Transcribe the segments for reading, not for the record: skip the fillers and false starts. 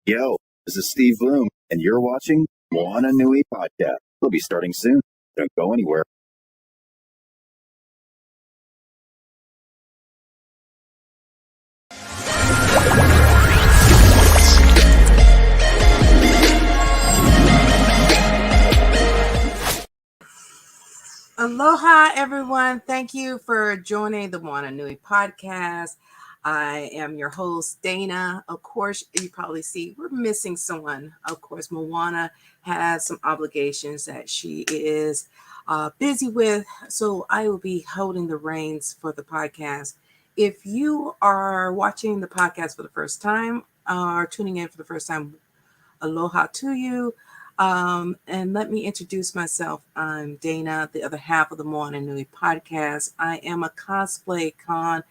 Yo, this is Steve Bloom, and you're watching Moana Nui Podcast. We'll be starting soon. Don't go anywhere. Aloha, everyone. Thank you for joining the Moana Nui Podcast. I am your host, Dana. Of course, you probably see we're missing someone. Of course, Moana has some obligations that she is busy with, so I will be holding the reins for the podcast. If you are watching the podcast for the first time or tuning in for the first time, aloha to you. And let me introduce myself. I'm Dana, the other half of the Moana Nui Podcast. I am a cosplay con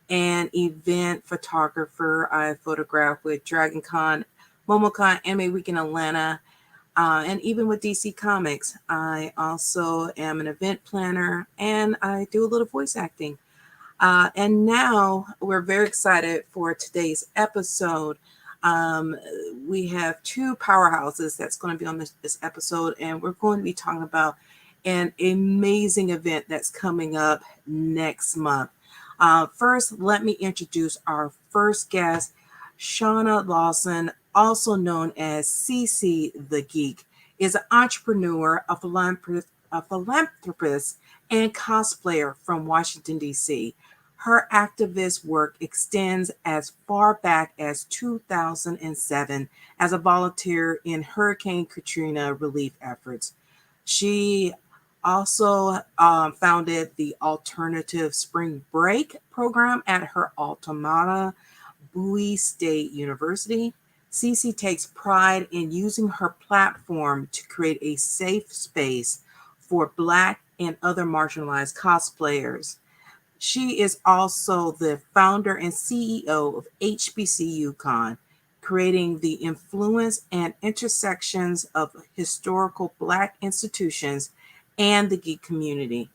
and event photographer. I photograph with Dragon Con, MomoCon, Anime Week in Atlanta, and even with DC Comics. I also am an event planner and I do a little voice acting. And now we're very excited for today's episode. We have two powerhouses that's going to be on this episode, and we're going to be talking about an amazing event that's coming up next month. First, let me introduce our first guest, Shauna Lawson, also known as CC the Geek, is an entrepreneur, a philanthropist, and cosplayer from Washington, D.C. Her activist work extends as far back as 2007 as a volunteer in Hurricane Katrina relief efforts. She also founded the Alternative Spring Break program at her alma Bowie State University. Cece takes pride in using her platform to create a safe space for Black and other marginalized cosplayers. She is also the founder and CEO of HBCU Con, creating the influence and intersections of historical Black institutions and the geek community.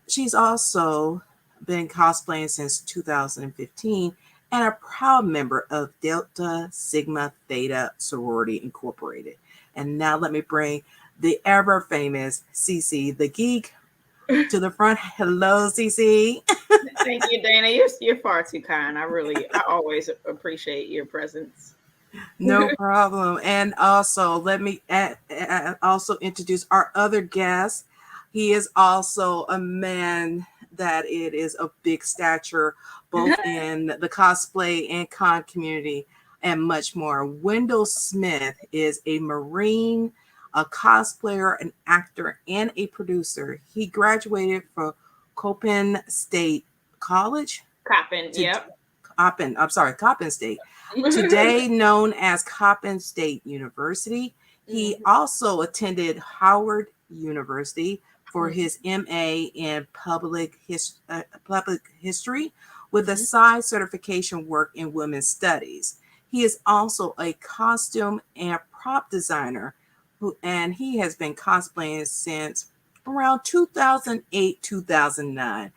She's also been cosplaying since 2015 and a proud member of Delta Sigma Theta Sorority Incorporated. And now let me bring the ever famous CC the Geek to the front. Hello, CC. Thank you, Dana. You're far too kind. I always appreciate your presence. No problem. And also, let me also introduce our other guest. He is also a man that it is of big stature, both in the cosplay and con community, and much more. Wendell Smith is a Marine, a cosplayer, an actor, and a producer. He graduated from Coppin State College. Coppin State. Today known as Coppin State University. He also attended Howard University for his MA in public history with a side certification work in women's studies. He is also a costume and prop designer and he has been cosplaying since around 2008, 2009.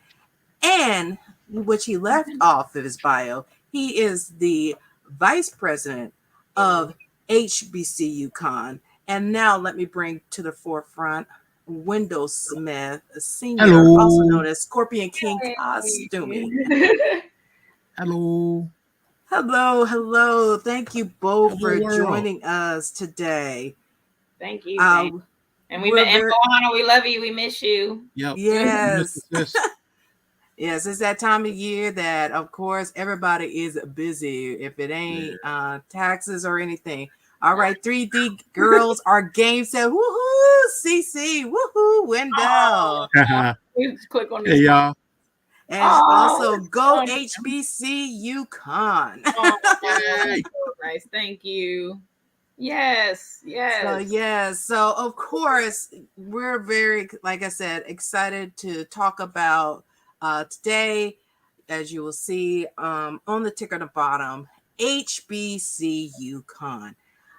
And which he left off of his bio, he is the vice president of HBCU Con. And now let me bring to the forefront Wendell Smith, a senior, Hello. also known as Scorpion King Costuming. Hello. Hello. Thank you both for joining us today. Thank you. And Moana, we love you. We miss you. Yep. Yes. Yes, it's that time of year that, of course, everybody is busy. If it ain't taxes or anything. All right, 3D girls are game set. Woohoo! CC. Woohoo! Wendell. Please click on this. Hey, y'all. And also go HBCU Con. Nice. Thank you. Yes. So of course, we're very, like I said, excited to talk about today, as you will see on the ticker at the bottom, HBCU Con.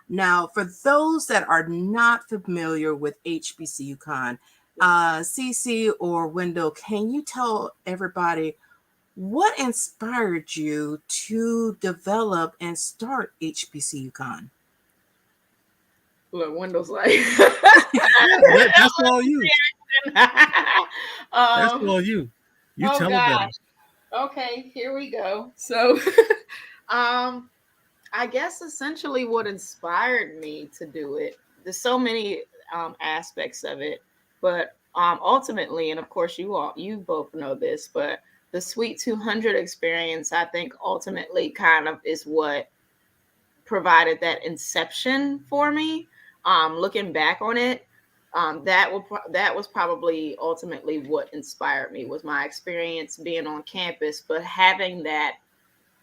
Now, for those that are not familiar with HBCU Con, CC or Wendell, can you tell everybody what inspired you to develop and start HBCU Con? Look, Wendell's like, That's all you. That's all you. You oh tell it better. gosh. Okay, here we go. So, I guess essentially what inspired me to do it. There's so many aspects of it, but ultimately, and of course, you both know this, but the Sweet 200 experience, I think, ultimately kind of is what provided that inception for me. Looking back on it, that was probably ultimately what inspired me, was my experience being on campus, but having that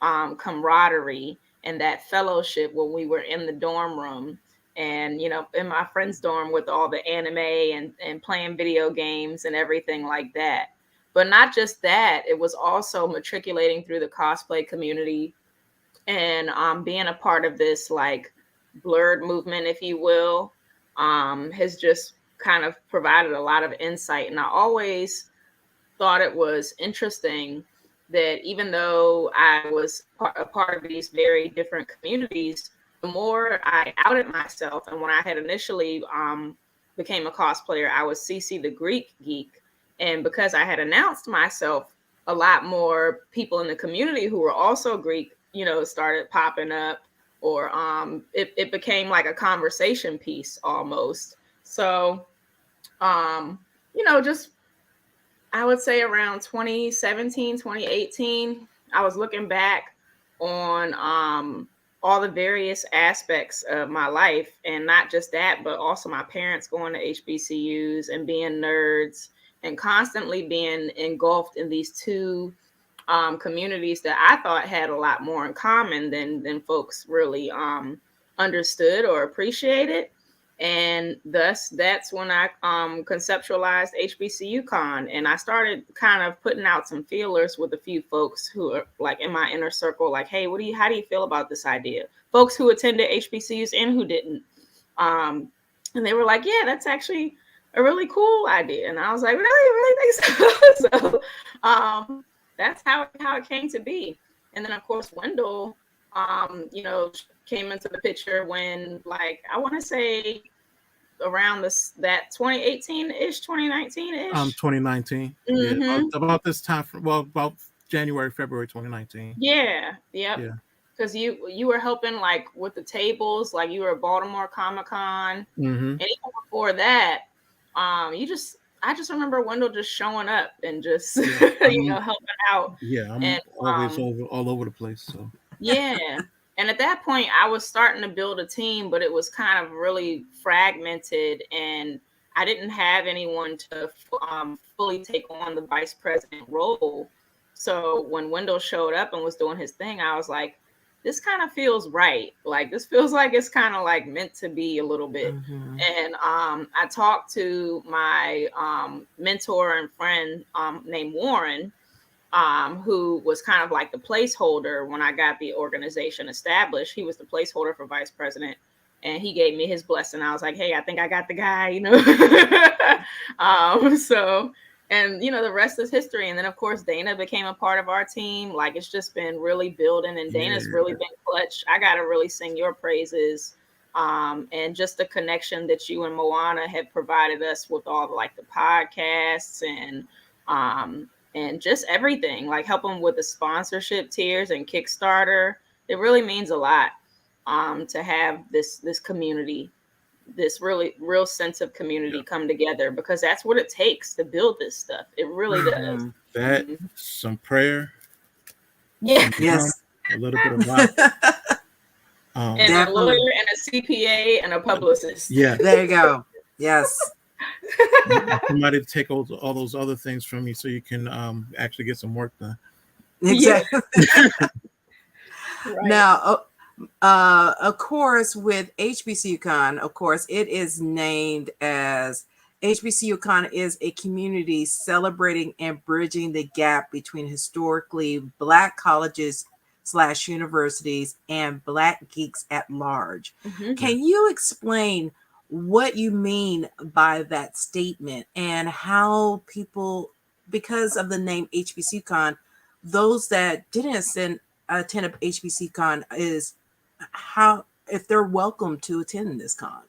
camaraderie and that fellowship when we were in the dorm room, and in my friend's dorm with all the anime and playing video games and everything like that. But not just that, it was also matriculating through the cosplay community and being a part of this like blurred movement, if you will, has just kind of provided a lot of insight. And I always thought it was interesting that even though I was a part of these very different communities, the more I outed myself, and when I had initially became a cosplayer, I was CC the Greek geek. And because I had announced myself, a lot more people in the community who were also Greek, started popping up, or it became like a conversation piece almost. So, just I would say around 2017, 2018, I was looking back on all the various aspects of my life, and not just that, but also my parents going to HBCUs and being nerds and constantly being engulfed in these two communities that I thought had a lot more in common than folks really understood or appreciated. And thus, that's when I conceptualized HBCU Con, and I started kind of putting out some feelers with a few folks who are like in my inner circle, like, hey, how do you feel about this idea? Folks who attended HBCUs and who didn't. And they were like, yeah, that's actually a really cool idea. And I was like, really think so? So that's how it came to be. And then, of course, Wendell, came into the picture when, like, I want to say around that 2018-ish, 2019-ish. 2019. Mm-hmm. Yeah, about this time, about January, February 2019. Yeah, yep. Yeah. Because you were helping like with the tables, like you were at Baltimore Comic-Con, and even before that, I just remember Wendell just showing up and just helping out. Yeah, I'm and, always all over the place. So yeah. And at that point, I was starting to build a team, but it was kind of really fragmented, and I didn't have anyone to fully take on the vice president role. So when Wendell showed up and was doing his thing, I was like, this kind of feels right. Like, this feels like it's kind of like meant to be a little bit. And I talked to my mentor and friend named Warren, who was kind of like the placeholder when I got the organization established. He was the placeholder for vice president, and he gave me his blessing. I was like, hey, I think I got the guy, and the rest is history. And then, of course, Dana became a part of our team. Like, it's just been really building, and Dana's really been clutch. I got to really sing your praises. And just the connection that you and Moana have provided us with all the podcasts and just everything, like helping with the sponsorship tiers and Kickstarter. It really means a lot to have this community, this really real sense of community come together, because that's what it takes to build this stuff. It really does. That, some prayer. Yeah. Yes. A little bit of luck. And definitely. A lawyer and a CPA and a publicist. Yeah. There you go. Yes. Somebody to take all those other things from you so you can actually get some work done. Exactly. Right. Now, of course, with HBCU Con, of course, it is named as HBCU Con is a community celebrating and bridging the gap between historically Black colleges / universities and Black geeks at large. Can you explain what you mean by that statement and how people, because of the name HBCU Con, those that didn't attend a HBCU Con, is how, if they're welcome to attend this con?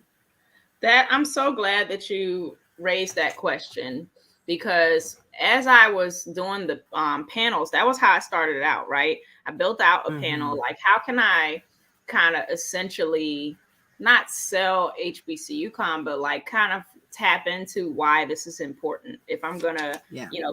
That I'm so glad that you raised that question, because as I was doing the panels, that was how I started out, right? I built out a panel, like how can I kind of essentially not sell HBCU Con, but like kind of tap into why this is important. If I'm gonna,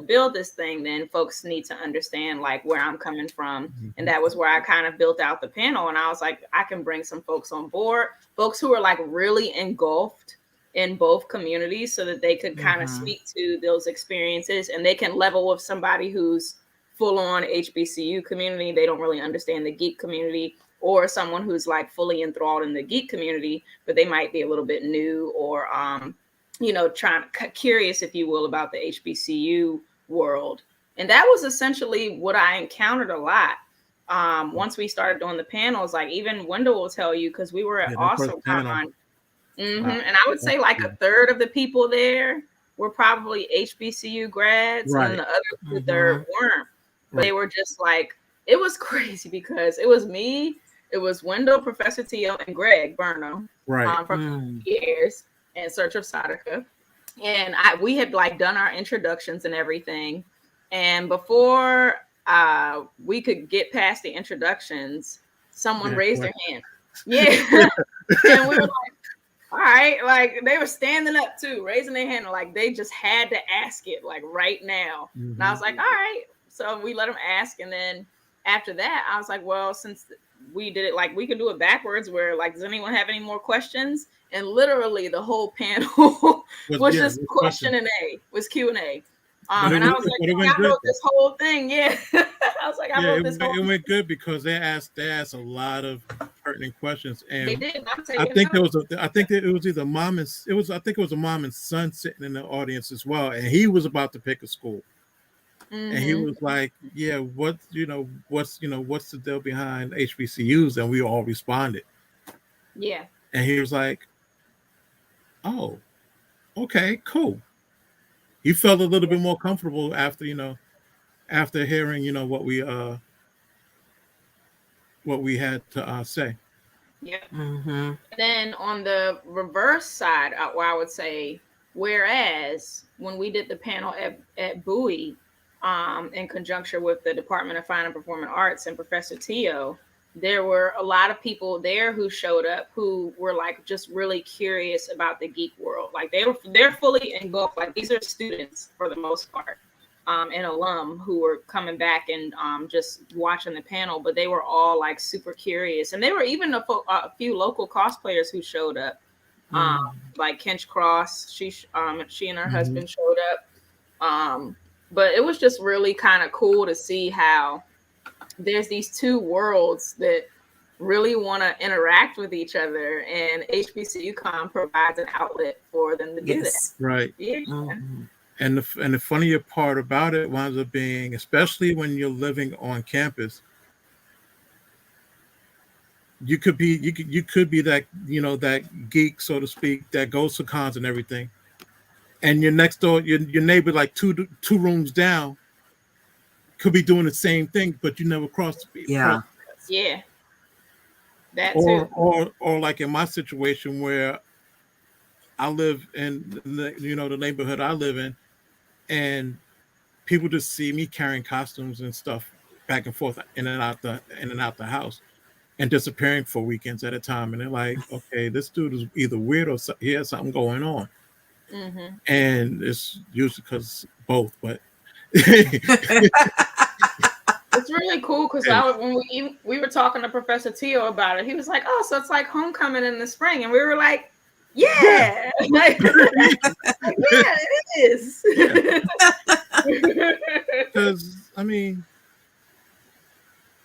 build this thing, then folks need to understand like where I'm coming from. And that was where I kind of built out the panel. And I was like, I can bring some folks on board, folks who are like really engulfed in both communities, so that they could kind of speak to those experiences, and they can level with somebody who's full on HBCU community. They don't really understand the geek community, or someone who's like fully enthralled in the geek community, but they might be a little bit new, or curious, if you will, about the HBCU world. And that was essentially what I encountered a lot. Once we started doing the panels, like even Wendell will tell you, because we were at Awesome Con. And I would say like a third of the people there were probably HBCU grads, and the other third weren't. But they were just like, it was crazy, because it was me, it was Wendell, Professor Tio, and Greg Burnham from years in Search of Sadaka. And we had like done our introductions and everything. And before we could get past the introductions, someone raised their hand. Yeah. And we were like, all right, like they were standing up too, raising their hand, like they just had to ask it like right now. And I was like, all right. So we let them ask. And then after that, I was like, well, since we did it, like we could do it backwards, where like, does anyone have any more questions? And literally the whole panel was just question and A, was Q&A. And I was like, I wrote this whole thing. Yeah. I was like, I wrote this whole thing. It went good, because they asked a lot of pertinent questions. And they did. I think it was either I think it was a mom and son sitting in the audience as well. And he was about to pick a school. And he was like, yeah, what's the deal behind HBCUs? And we all responded. Yeah. And he was like, oh, okay, cool. He felt a little bit more comfortable after hearing, what we had to say. Yeah. And then on the reverse side, where I would say, whereas when we did the panel at Bowie, in conjunction with the Department of Fine and Performing Arts and Professor Tio, there were a lot of people there who showed up who were like just really curious about the geek world. Like they're fully engulfed. Like these are students for the most part, and alum who were coming back and just watching the panel, but they were all like super curious. And there were even a few local cosplayers who showed up, like Kench Cross. She and her husband showed up. But it was just really kind of cool to see how there's these two worlds that really want to interact with each other, and HBCU Con provides an outlet for them to do that. Right. Yeah. And the funnier part about it winds up being, especially when you're living on campus, you could be that, that geek, so to speak, that goes to cons and everything. And your next door, your neighbor, like two rooms down, could be doing the same thing, but you never crossed. Yeah. That too. Or like in my situation where I live in the neighborhood I live in, and people just see me carrying costumes and stuff back and forth in and out the house, and disappearing for weekends at a time, and they're like, okay, this dude is either weird or he has something going on. And it's usually because both, but it's really cool, because when we were talking to Professor Tio about it, he was like, oh, so it's like homecoming in the spring. And we were like, yeah. Like, yeah, it is. Because I mean,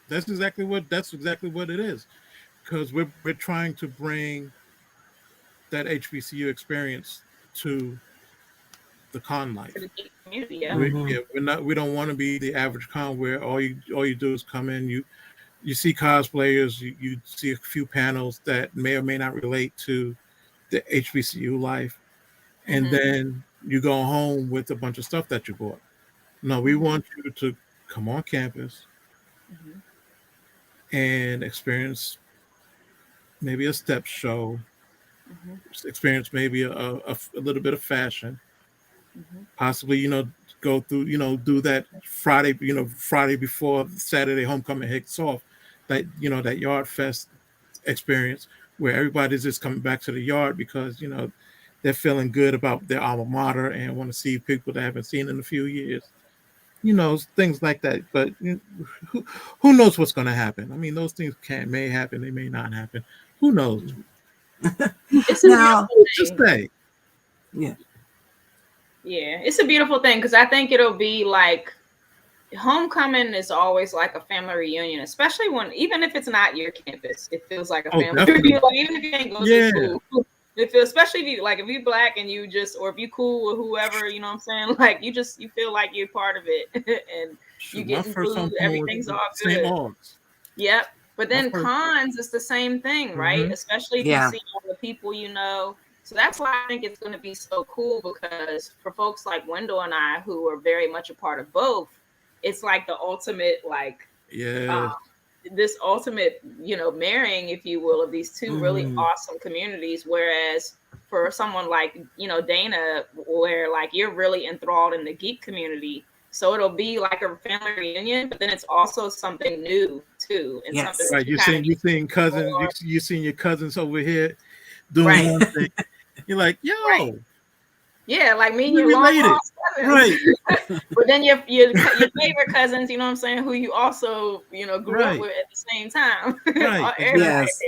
that's exactly what it is. Because we're trying to bring that HBCU experience to the con life. Yeah. We don't want to be the average con where all you do is come in, you see cosplayers, you see a few panels that may or may not relate to the HBCU life, and then you go home with a bunch of stuff that you bought. No, we want you to come on campus and experience maybe a step show, experience maybe a little bit of fashion, possibly, go through, do that Friday before Saturday homecoming hits off, that, that yard fest experience where everybody's just coming back to the yard because, they're feeling good about their alma mater and want to see people they haven't seen in a few years, things like that. But who knows what's going to happen? I mean, those things may happen, they may not happen. Who knows? It's a Now, beautiful thing. Yeah. Yeah, it's a beautiful thing because I think it'll be like homecoming is always like a family reunion, especially even if it's not your campus, it feels like a family reunion. Like, even if you ain't go to school, it feels, especially if you're Black and you just, or if you cool with whoever, you know what I'm saying? Like you feel like you're part of it, and you get food, everything's all good. Yep. But then cons is the same thing, right? Especially if you see all the people So that's why I think it's going to be so cool, because for folks like Wendell and I, who are very much a part of both, it's like the ultimate, this ultimate, marrying, if you will, of these two really awesome communities. Whereas for someone like, Dana, where like you're really enthralled in the geek community, so it'll be like a family reunion, but then it's also something new too. And something right. You're seeing cousins, you're seeing your cousins over here doing one thing. You're like, yo. Right. Yeah, like me and your long lost cousins. Right. But then your favorite cousins, you know what I'm saying, who you also, grew up with at the same time. Right. Yes.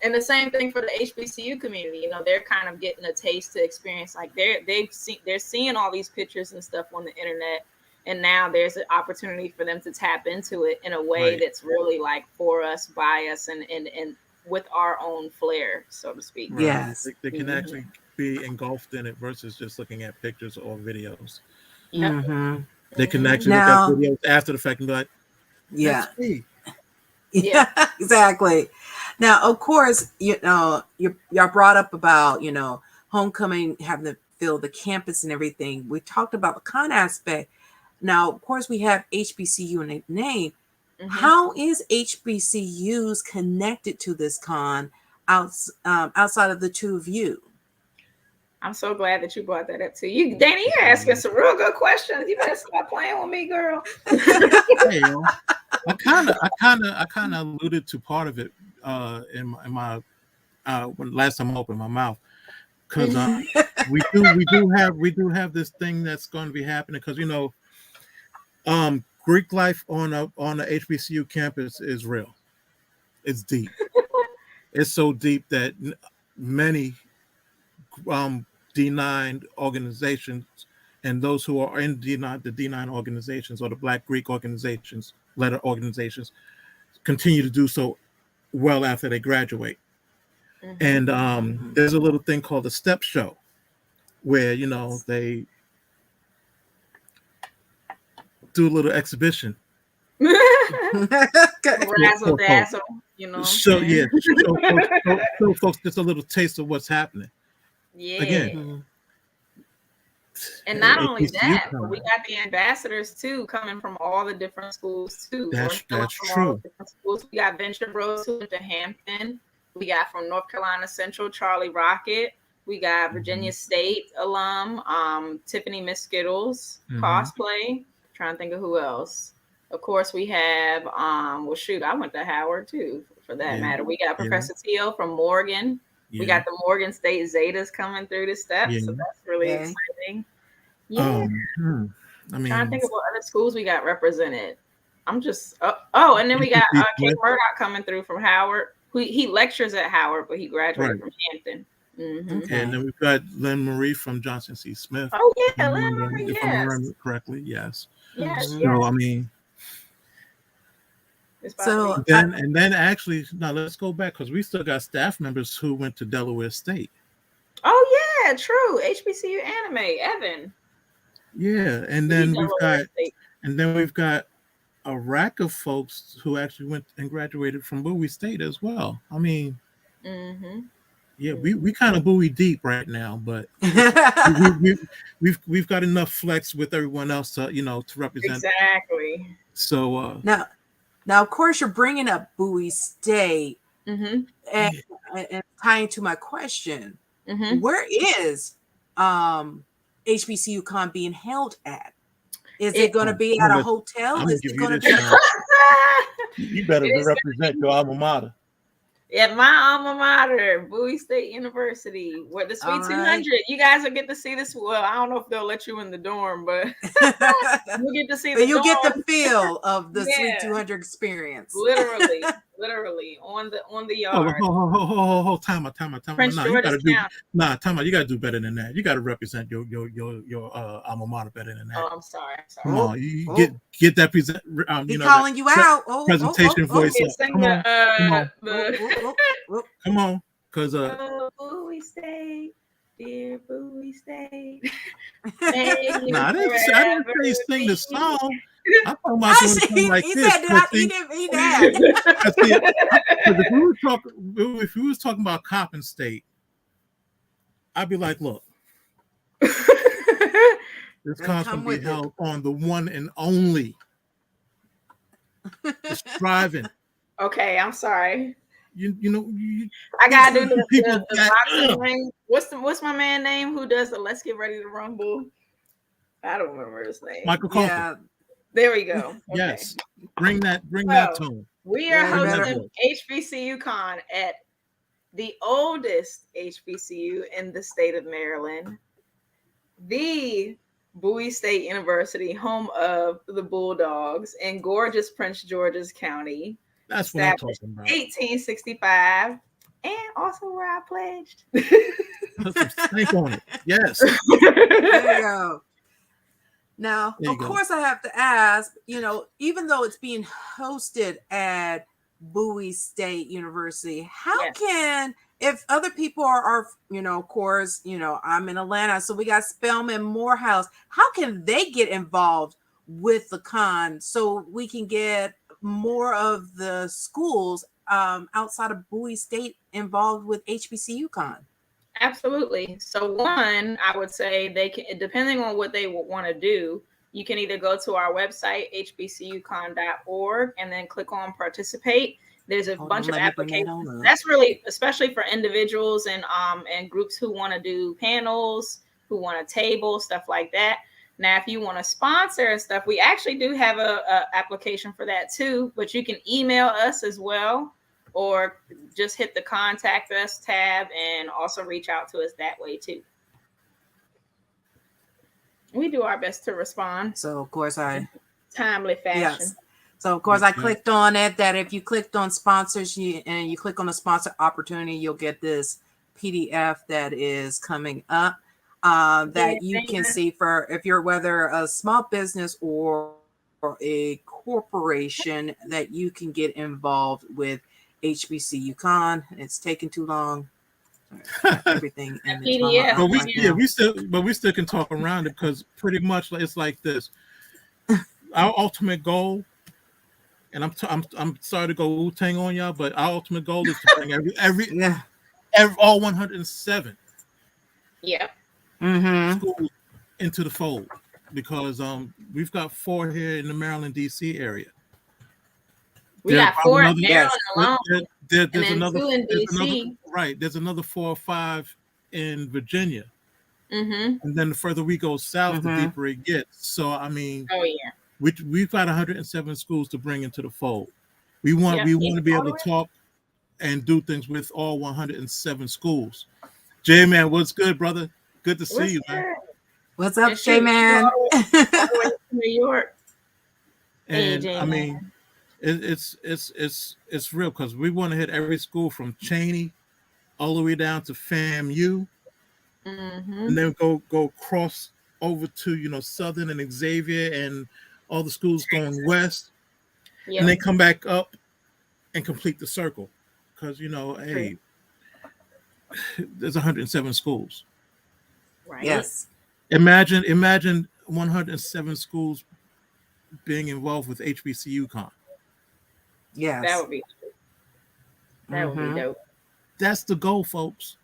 And the same thing for the HBCU community. They're kind of getting a taste to experience, like they're seeing all these pictures and stuff on the internet, and now there's an opportunity for them to tap into it in a way that's really like for us, by us, and with our own flair, so to speak. Right. Yes, they can actually be engulfed in it versus just looking at pictures or videos. They can actually look at videos after the fact and be like, "That's me." Yeah, exactly. Now, of course, y'all brought up about, homecoming, having to fill the campus and everything. We talked about the con aspect. Now, of course, we have HBCU in the name. How is HBCUs connected to this con outside of the two of you? I'm so glad that you brought that up too. Dana, you're asking some real good questions. You better stop playing with me, girl. Hey, I kind of alluded to part of it in my when last time I opened my mouth, because we do have this thing that's going to be happening, because Greek life on a HBCU campus is real. It's deep. It's so deep that many D9 organizations and those who are in the D9 organizations, or the Black Greek organizations, letter organizations, continue to do so well after they graduate. And there's a little thing called a step show where, they do a little exhibition. Razzle dazzle, show folks just a little taste of what's happening. Yeah. Again. And not only that, but we got the ambassadors too, coming from all the different schools too. That's true. Schools. We got Venture Bros who went to Hampton. We got from North Carolina Central, Charlie Rocket. We got Virginia State alum, Tiffany Miss Skittles, cosplay. Trying to think of who else. Of course, we have I went to Howard too, for that matter. We got Professor Teal from Morgan. We got the Morgan State Zetas coming through the steps, so that's really exciting. Yeah. I mean, trying to think of what other schools we got represented. I'm just and then we got King Murdoch coming through from Howard. He lectures at Howard, but he graduated from Hampton. Okay. And then we've got Lynn Marie from Johnson C. Smith. Oh yeah, Lynn Marie. If I remember correctly, yes. Yes. So I mean. So and then actually, now let's go back, because we still got staff members who went to Delaware State. Oh yeah, true. HBCU Anime, Evan. Yeah, and then we've got a rack of folks who actually went and graduated from Bowie State as well. I mean, we kind of Bowie deep right now, but we've got enough flex with everyone else to to represent. Exactly. So now, of course, you're bringing up Bowie State. and tying to my question, Mhm. where is HBCU Con being held at? Is it It- going to be I'm at a gonna- hotel? I'm gonna Is give it you going to this be? chance. You better It is represent your alma mater. At my alma mater, Bowie State University, where the Sweet All right. 200. You guys will get to see this. Well, I don't know if they'll let you in the dorm, but you'll get to see But the you get dorm. the feel of the Sweet Yeah. 200 experience. literally on the Oh, yard. time out. Prince Nah, you George's gotta do. County. Nah, time out. You gotta do better than that. You gotta represent your alma mater better than that. Oh, I'm sorry. Come Oh, on, you oh. get that present. He That calling you out. presentation voice Yeah, up. sing Come on, the come on, because Oh, Bowie State, dear Bowie State. nah, I didn't say sing the song. I'm talking about doing something like He this. said that. He did. If we was talking about Coppin State, I'd be like, look, this con's gonna be held on the one and only. The striving. Okay, I'm sorry. I gotta do the boxing ring. What's my man name who does the Let's Get Ready to Rumble? I don't remember his name. Michael Coulter. Yeah. There we go. Okay. Yes. Bring that tone. We are Yeah, hosting HBCU Con at the oldest HBCU in the state of Maryland, the Bowie State University, home of the Bulldogs in gorgeous Prince George's County. That's what I'm talking about. 1865, and also where I pledged. Put some stank on it. Yes. There you go. Now, There you of go. course, I have to ask, even though it's being hosted at Bowie State University, how can, if other people are, of course, I'm in Atlanta, so we got Spelman, Morehouse, how can they get involved with the con so we can get more of the schools outside of Bowie State involved with HBCU Con? Absolutely. So one, I would say they can, depending on what they would want to do, you can either go to our website, hbcucon.org, and then click on participate. There's a bunch of applications. That's really, especially for individuals and groups who want to do panels, who want to table, stuff like that. Now, if you want to sponsor and stuff, we actually do have a application for that too, but you can email us as well, or just hit the contact us tab and also reach out to us that way too. We do our best to respond. So, of course, timely fashion. Yes. So, of course, I clicked on it, that if you clicked on sponsors and you click on the sponsor opportunity, you'll get this PDF that is coming up that you can see for if you're whether a small business or a corporation, that you can get involved with HBCU Con. It's taking too long. Everything in PDF. But we still can talk around it, because pretty much it's like this. Our ultimate goal, and I'm sorry to go Wu-Tang on y'all, but our ultimate goal is to bring every all 107 schools into the fold, because we've got 4 here in the Maryland DC area. We got 4 in Maryland alone. There's and another 2 in DC. There's another 4 or 5 in Virginia. And then the further we go south, the deeper it gets. So I mean, we've got 107 schools to bring into the fold. We want to be able to talk and do things with all 107 schools. J Man, what's good, brother? Good to see you, man. What's up, J Man? New York. And I mean, it's real, because we want to hit every school from Cheney all the way down to FAMU, and then go cross over to Southern and Xavier and all the schools going west, and then come back up and complete the circle, because hey, there's 107 schools. Right. Yes. Imagine 107 schools being involved with HBCU Con. Yes. That would be dope. That's the goal, folks.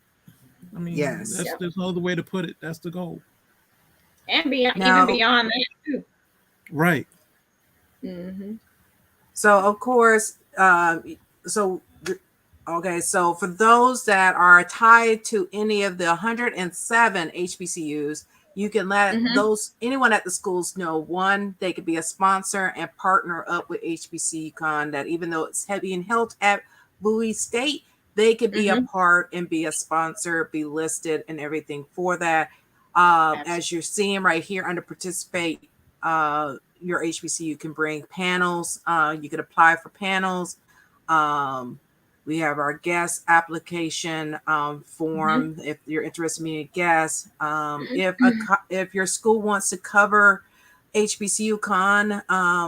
I mean, yes. There's no other way to put it. That's the goal. And even beyond that too. Right. So of course, Okay, so for those that are tied to any of the 107 HBCUs, you can let anyone at the schools know, one, they could be a sponsor and partner up with HBCU Con, that even though it's being held at Bowie State, they could be a part and be a sponsor, be listed and everything for that. As you're seeing right here under participate, your HBCU can bring panels. You could apply for panels. We have our guest application form if you're interested in being a guest. If your school wants to cover HBCU Con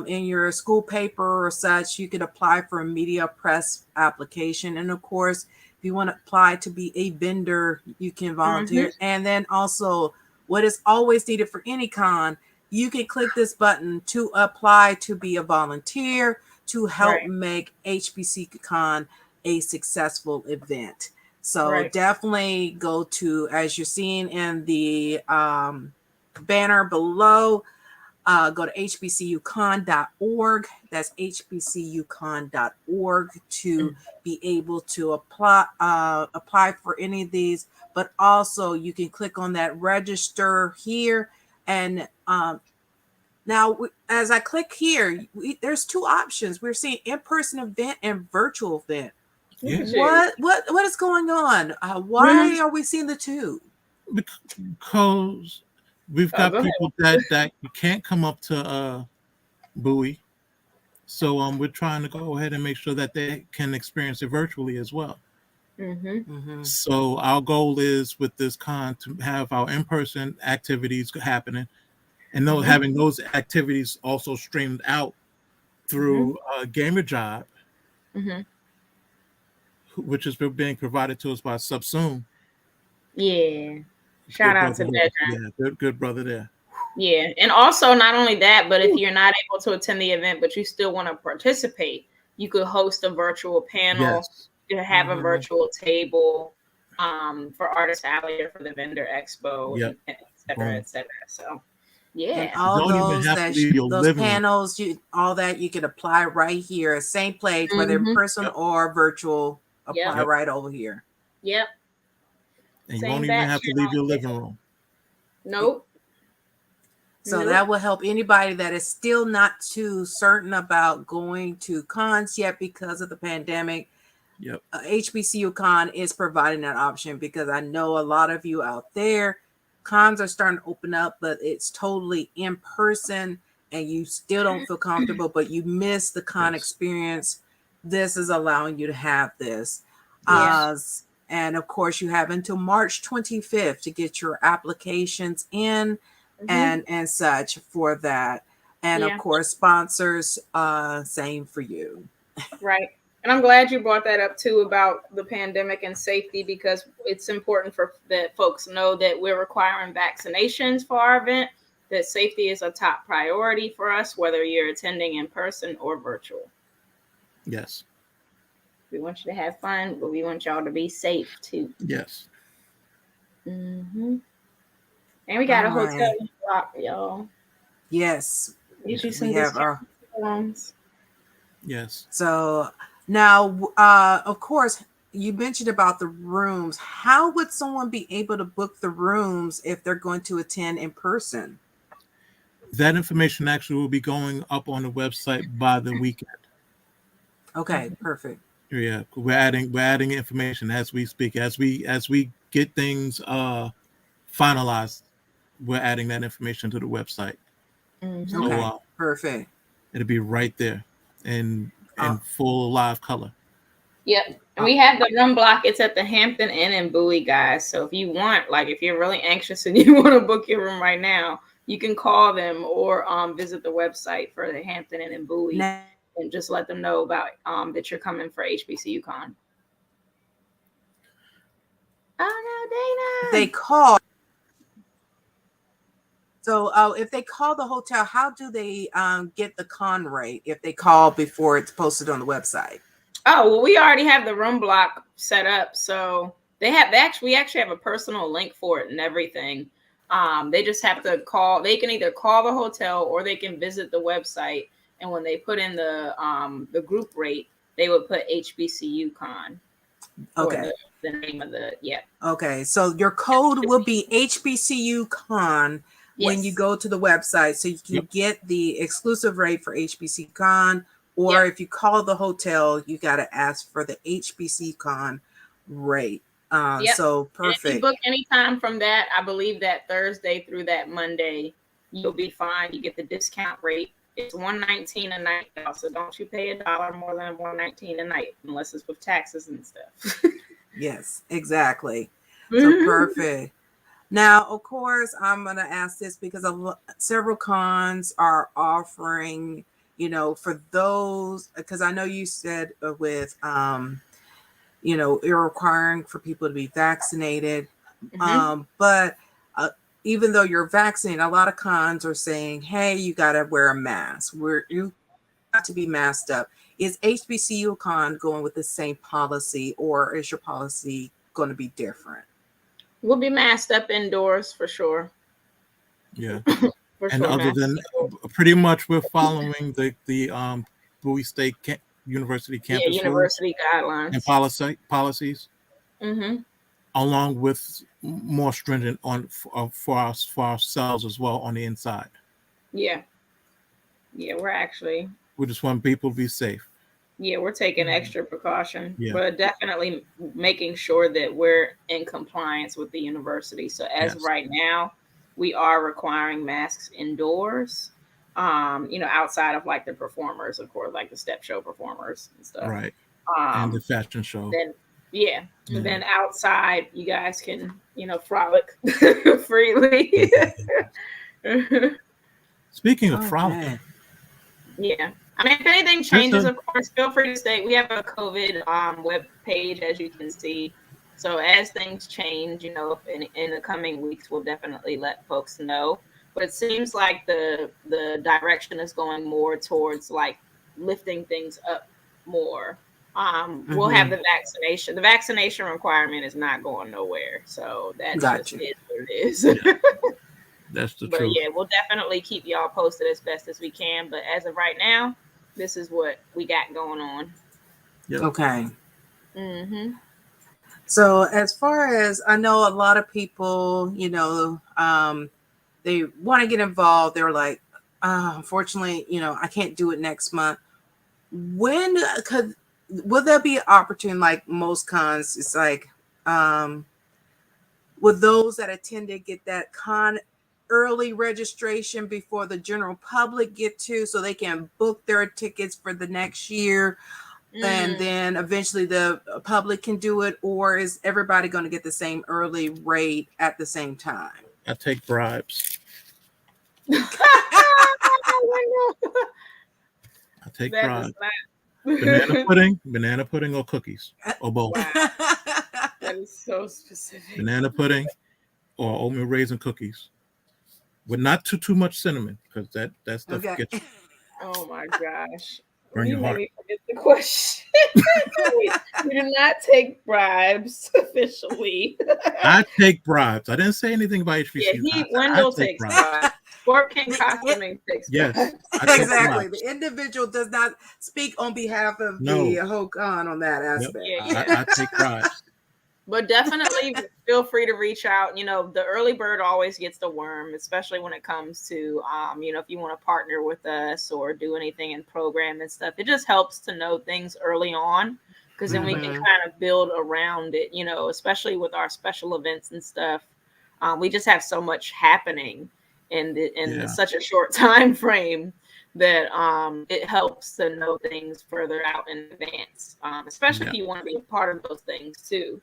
in your school paper or such, you could apply for a media press application. And of course, if you want to apply to be a vendor, you can volunteer. And then also, what is always needed for any con, you can click this button to apply to be a volunteer to help make HBCU Con a successful event. So definitely go to, as you're seeing in the banner below, go to hbcucon.org. That's hbcucon.org to be able to apply for any of these. But also you can click on that register here. And now, as I click here, there's two options. We're seeing in-person event and virtual event. What is going on? Why are we seeing the two? Because we've got people that can't come up to Bowie, so we're trying to go ahead and make sure that they can experience it virtually as well. So our goal is with this con to have our in-person activities happening, and having those activities also streamed out through Gamer Job, which is being provided to us by Subsume. Yeah. Shout out to that. Yeah, good brother there. Yeah. And also, not only that, but if you're not able to attend the event, but you still want to participate, you could host a virtual panel, you could have a virtual table for Artist Alley or for the Vendor Expo, et cetera, et cetera. So, yeah. And all those panels, all that you can apply right here, same place, whether in person or virtual, apply right over here. Yep. And you won't even have to leave your living room. Nope. So that will help anybody that is still not too certain about going to cons yet because of the pandemic. HBCU Con is providing that option, because I know a lot of you out there, cons are starting to open up, but it's totally in person and you still don't feel comfortable, but you miss the con experience. This is allowing you to have this. And of course, you have until March 25th to get your applications in and such for that. And of course, sponsors, same for you. Right. And I'm glad you brought that up too about the pandemic and safety, because it's important for that folks know that we're requiring vaccinations for our event, that safety is a top priority for us, whether you're attending in person or virtual. Yes. We want you to have fun, but we want y'all to be safe too. Yes. And we got a hotel block, y'all. Yes. We have our ones. Yes. So now, of course, you mentioned about the rooms. How would someone be able to book the rooms if they're going to attend in person? That information actually will be going up on the website by the weekend. Okay, perfect. Yeah, we're adding information as we speak. As we get things finalized, we're adding that information to the website. So, okay, perfect. It'll be right there in full live color. Yep. And we have the room block. It's at the Hampton Inn in Bowie, guys. So if you want, like, if you're really anxious and you want to book your room right now, you can call them or visit the website for the Hampton Inn in Bowie and just let them know about that you're coming for HBCU Con. Oh no, Dana! They call. So if they call the hotel, how do they get the con rate if they call before it's posted on the website? Oh, well, we already have the room block set up. So we actually have a personal link for it and everything. They just have to call. They can either call the hotel or they can visit the website. And when they put in the group rate, they would put HBCU Con. Or Okay. the name of the Okay. So your code will be HBCU Con when you Yes. go to the website, so you can Yep. get the exclusive rate for HBC Con. Or Yep. if you call the hotel, you got to ask for the HBC Con rate. Yep. So And if you perfect. book anytime from that, I believe that Thursday through that Monday, you'll be fine. You get the discount rate. It's $119 a night, y'all. So don't you pay $1 more than $119 a night, unless it's with taxes and stuff. Yes, exactly. So perfect. Now, of course, I'm going to ask this because several cons are offering, for those, because I know you said with, you're requiring for people to be vaccinated. But even though you're vaccinated, a lot of cons are saying, hey, you got to wear a mask. You got to be masked up. Is HBCU Con going with the same policy, or is your policy going to be different? We'll be masked up indoors for sure. Yeah. For And sure. other than pretty much we're following the Bowie State University campus rules university and guidelines. policies, along with more stringent for ourselves as well on the inside. Yeah. We're actually. We just want people to be safe. Yeah, we're taking extra precaution, Yeah. but definitely making sure that we're in compliance with the university. So as Yes. right now, we are requiring masks indoors. Outside of like the performers, of course, like the step show performers and stuff. Right. And the fashion show. Then and then outside, you guys can frolic freely. Speaking of frolicking. Yeah. I mean, if anything changes, of course, feel free to stay. We have a COVID web page, as you can see. So as things change, in the coming weeks, we'll definitely let folks know. But it seems like the direction is going more towards like lifting things up more. We'll have the vaccination. The vaccination requirement is not going nowhere. So that just is what it is. Yeah. That's the truth. Yeah, we'll definitely keep y'all posted as best as we can. But as of right now, this is what we got going on. Yep. Okay. So as far as I know, a lot of people, they want to get involved. They're like, unfortunately, I can't do it next month. Will there be an opportunity, like most cons? It's like, will those that attended get that con early registration before the general public get to, so they can book their tickets for the next year, and then eventually the public can do it? Or is everybody going to get the same early rate at the same time? I take bribes. I take bribes. Banana pudding or cookies or both. Wow. That is so specific. Banana pudding or oatmeal raisin cookies, with not too much cinnamon, because that stuff gets you. Oh my gosh. Burn your heart. Made me forget the question. We do not take bribes officially. I take bribes. I didn't say anything about HBCU. Yeah, Wendell takes bribes. Sport King Costuming takes bribes. Yes, exactly. The individual does not speak on behalf of the whole con on that aspect. Yep. I take bribes. But definitely feel free to reach out. The early bird always gets the worm, especially when it comes to, if you want to partner with us or do anything in program and stuff. It just helps to know things early on, because then we can kind of build around it, especially with our special events and stuff. We just have so much happening in such a short time frame that it helps to know things further out in advance, especially if you want to be a part of those things too.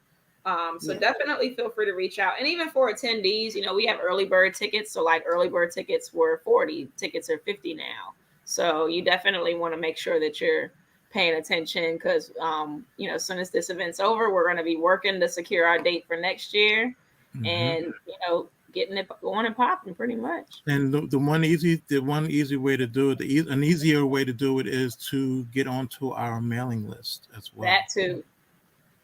So definitely feel free to reach out. And even for attendees, we have early bird tickets. So like early bird tickets were $40, tickets are $50 now. So you definitely want to make sure that you're paying attention, because, as soon as this event's over, we're going to be working to secure our date for next year and, getting it going and popping pretty much. And the one easy way to do it, an easier way to do it is to get onto our mailing list as well. That too.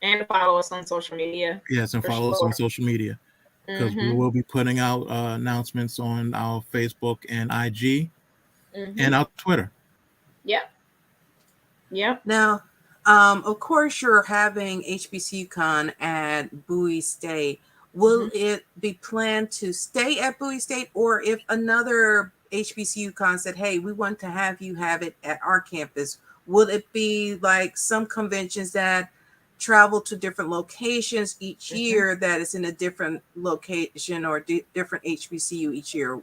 And follow us on social media. Yes, and follow us on social media, because we will be putting out announcements on our Facebook and IG and our Twitter. Yep. Now, Of course, you're having HBCU Con at Bowie State. Will it be planned to stay at Bowie State, or if another HBCU Con said, "Hey, we want to have you have it at our campus," will it be like some conventions that travel to different locations each year that is in a different location or different HBCU each year?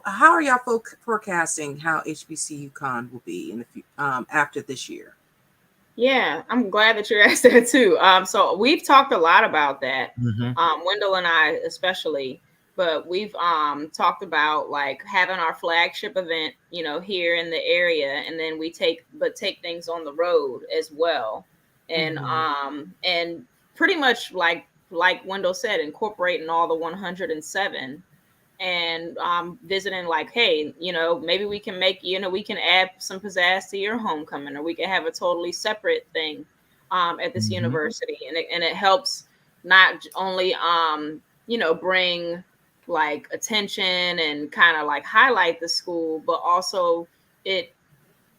How are y'all forecasting how HBCU Con will be in the after this year? Yeah, I'm glad that you asked that too. So we've talked a lot about that, Wendell and I especially, but we've talked about like having our flagship event, you know, here in the area, and then we take things on the road as well, and and pretty much like Wendell said, incorporating all the 107. And visiting like, hey, you know, maybe we can make, you know, we can add some pizzazz to your homecoming, or we can have a totally separate thing at this university. And it helps not only, you know, bring like attention and kind of like highlight the school, but also it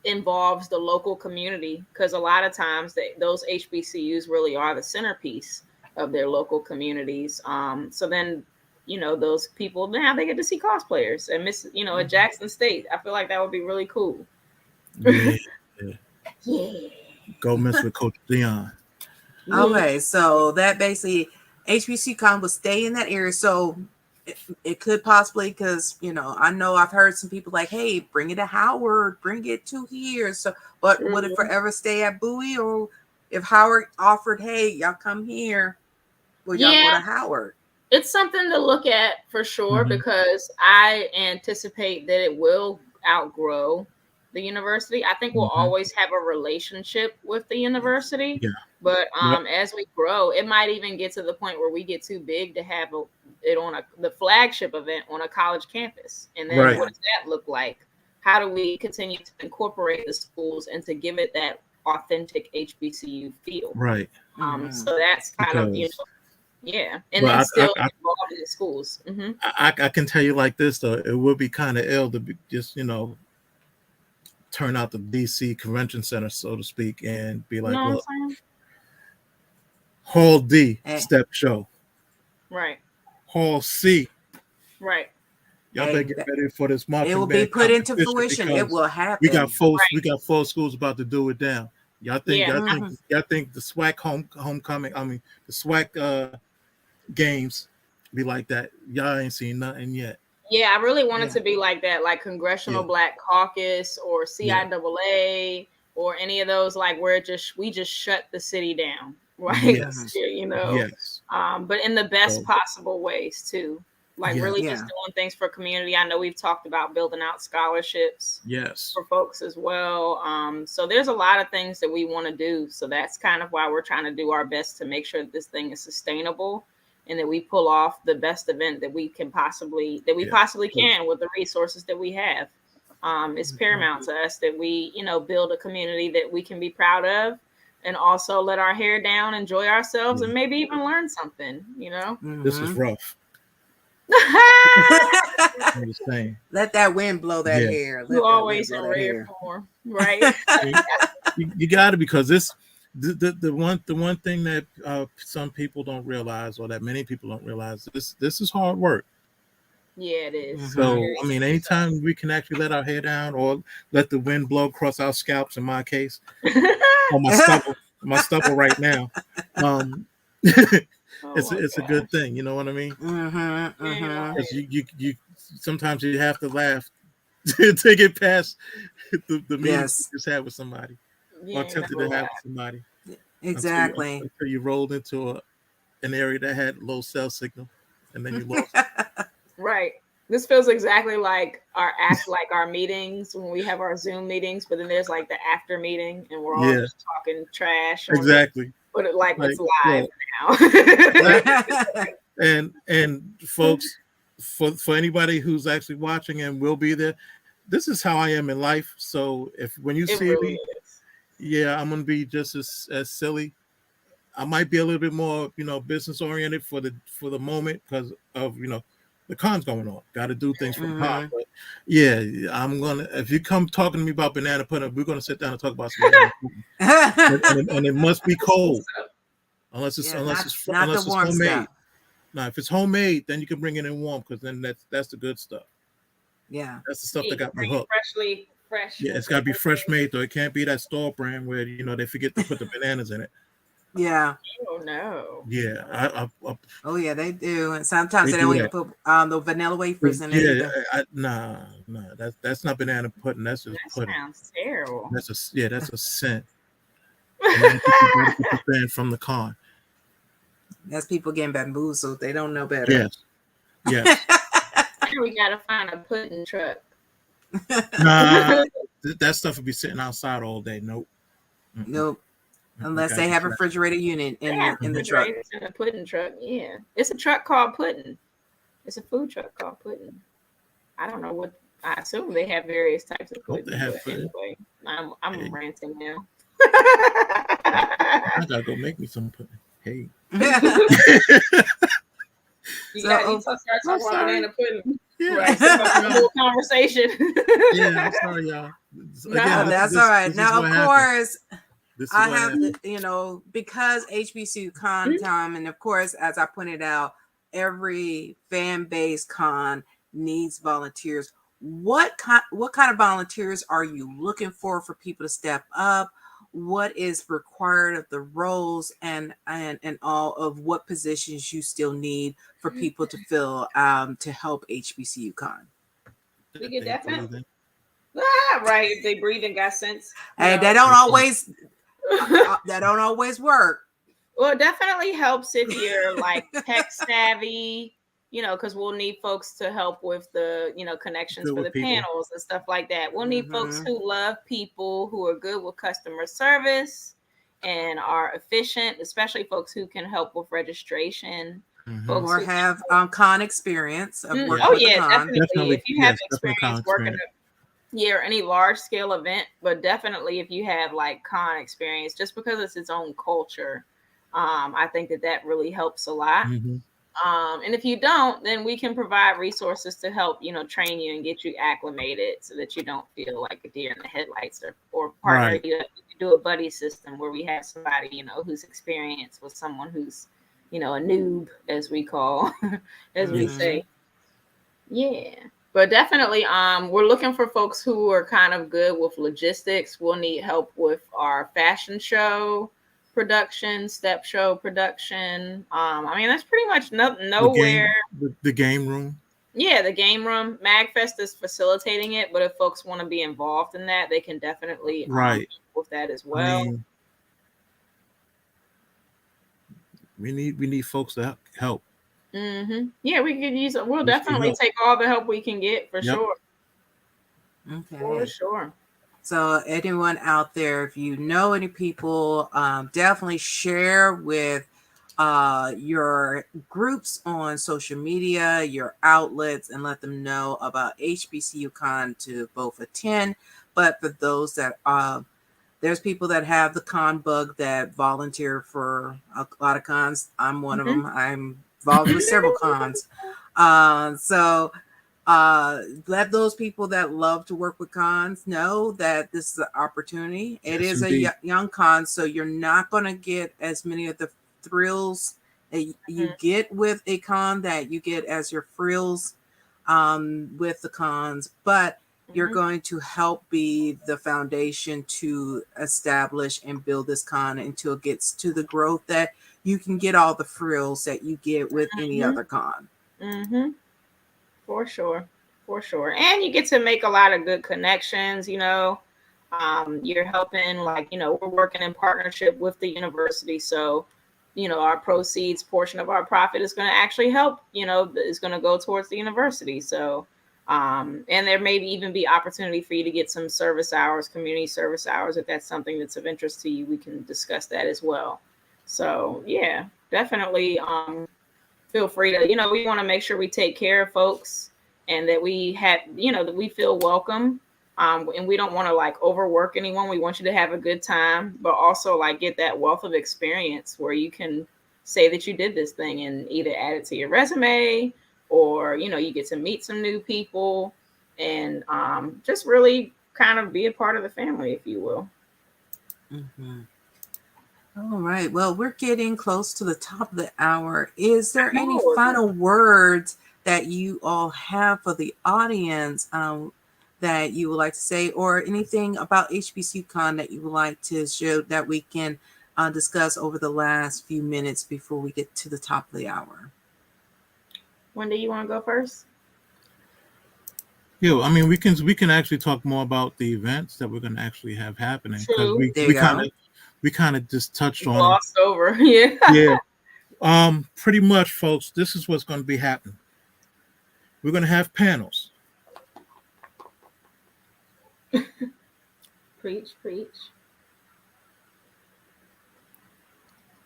involves the local community, because a lot of times those HBCUs really are the centerpiece of their local communities. So then, you know, those people now they get to see cosplayers and you know, at Jackson State. I feel like that would be really cool. Yeah. Go mess with Coach Dion. Okay, so that basically HBC Con will stay in that area. So it could possibly, because, you know, I know I've heard some people like, hey, bring it to Howard, bring it to here. So, but would it forever stay at Bowie, or if Howard offered, hey, y'all come here, will y'all go to Howard? It's something to look at for sure, because I anticipate that it will outgrow the university. I think we'll always have a relationship with the university, but as we grow, it might even get to the point where we get too big to have it on the flagship event on a college campus. And then what does that look like? How do we continue to incorporate the schools and to give it that authentic HBCU feel? Right. So that's kind of, you know, and then still involved in the schools. I can tell you like this though, it would be kind of ill to be just, you know, turn out the DC Convention Center, so to speak, and be like, look, Hall D step show, right? Hall C, right? Y'all better get ready for this marketing. It will be put into fruition. It will happen. We got four schools about to do it down. Y'all think the SWAC homecoming? I mean, the SWAC games be like that. Y'all ain't seen nothing yet. Yeah, I really want it to be like that, like Congressional Black Caucus or CIAA or any of those, like where we just shut the city down, right? You know, but in the best possible ways too. Like really just doing things for community. I know we've talked about building out scholarships for folks as well. So there's a lot of things that we want to do. So that's kind of why we're trying to do our best to make sure that this thing is sustainable and that we pull off the best event that we can possibly can with the resources that we have. It's paramount to us that we, you know, build a community that we can be proud of, and also let our hair down, enjoy ourselves, and maybe even learn something, you know? This is rough. I'm just saying. Let that wind blow that hair. You always in rare form, right? you got to, because the one thing that some people don't realize, or that many people don't realize, this is hard work. Yeah, it is. So I mean, anytime we can actually let our hair down or let the wind blow across our scalps, in my case, or my stubble right now, it's a good thing. You know what I mean? Because you sometimes you have to laugh to get past the meetings you just had with somebody, or attempted to have with somebody. Exactly. Until you rolled into an area that had low cell signal, and then you lost it. Right. This feels exactly like our meetings when we have our Zoom meetings, but then there's like the after meeting and we're all just talking trash. Exactly. But it's live now. and folks, for anybody who's actually watching and will be there, this is how I am in life. So when you see me, I'm gonna be just as silly. I might be a little bit more, you know, business oriented for the moment because of, you know, the con's going on. Got to do things for the con. But yeah, if you come talking to me about banana pudding, we're gonna sit down and talk about some banana pudding. and it must be cold, unless it's homemade. Stuff. Now, if it's homemade, then you can bring it in warm, because then that's the good stuff. Yeah, that's the stuff that got me hooked. Fresh. Yeah, it's got to be fresh made, though. It can't be that store brand where they forget to put the bananas in it. Yeah. Oh no. Yeah. Oh yeah, they do, and sometimes they don't even put the vanilla wafers in it. Nah, that's not banana pudding. That's just pudding. Sounds terrible. That's a sin. And then people got to put the band from the con. That's people getting bamboozled. They don't know better. Yes. We gotta find a pudding truck. Nah, that stuff would be sitting outside all day. Nope. Unless they have a refrigerator unit in the truck. In a pudding truck, yeah. It's a truck called Pudding. It's a food truck called Pudding. I don't know what. I assume they have various types of pudding. Anyway, I'm ranting now. I gotta go make me some pudding. Hey. You start talking about banana pudding. Yeah. Right. So a whole conversation. Yeah, I'm sorry, y'all. Again, that's all right. Now, of course, I have to, because HBCU Con time, and of course, as I pointed out, every fan-based con needs volunteers. What kind of volunteers are you looking for people to step up? What is required of the roles and all of what positions you still need for people to fill to help HBCU Con? We get that fun. Right. If they breathe and got sense. Hey, that don't always work. Well, it definitely helps if you're like tech savvy, because we'll need folks to help with the, connections for the panels and stuff like that. We'll need folks who love people, who are good with customer service and are efficient, especially folks who can help with registration. Folks or have con experience of working with the con. Definitely. If you have experience working or any large scale event, but definitely if you have like con experience, just because it's its own culture, I think that really helps a lot. And if you don't, then we can provide resources to help, train you and get you acclimated so that you don't feel like a deer in the headlights or partner. Right. You do a buddy system where we have somebody, who's experienced with someone who's, a noob, as we call, we say. Yeah. But definitely, we're looking for folks who are kind of good with logistics. We'll need help with our fashion show production, step show production. That's pretty much nowhere. The game room. Yeah, the game room. MagFest is facilitating it, but if folks want to be involved in that, they can definitely with that as well. We need folks to help. Yeah, we'll definitely take all the help we can get for sure. Okay. For sure. So anyone out there, if you know any people, definitely share with your groups on social media, your outlets, and let them know about HBCU Con to both attend. But for those that there's people that have the con bug that volunteer for a lot of cons. I'm one of them. I'm involved with several cons. So let those people that love to work with cons know that this is an opportunity. It is a young con, so you're not going to get as many of the thrills that you get with a con that you get as your frills with the cons, but you're going to help be the foundation to establish and build this con until it gets to the growth that you can get all the frills that you get with any other con. For sure. And you get to make a lot of good connections, you're helping, we're working in partnership with the university. So, our proceeds portion of our profit is going to actually help, is going to go towards the university. So, and there may even be opportunity for you to get some service hours, community service hours. If that's something that's of interest to you, we can discuss that as well. So yeah, definitely feel free to, we want to make sure we take care of folks and that we have, that we feel welcome. And we don't want to overwork anyone. We want you to have a good time, but also get that wealth of experience where you can say that you did this thing and either add it to your resume or you get to meet some new people, and just really kind of be a part of the family, if you will. Mm-hmm. All right. Well, we're getting close to the top of the hour. Is there any final words that you all have for the audience that you would like to say, or anything about HBCU Con that you would like to show that we can discuss over the last few minutes before we get to the top of the hour? Wendy, you want to go first? Yeah, I mean, we can actually talk more about the events that we're going to actually have happening, because we kind of just touched on glossed over. Yeah. Yeah. Pretty much, folks, this is what's going to be happening. We're going to have panels. Preach.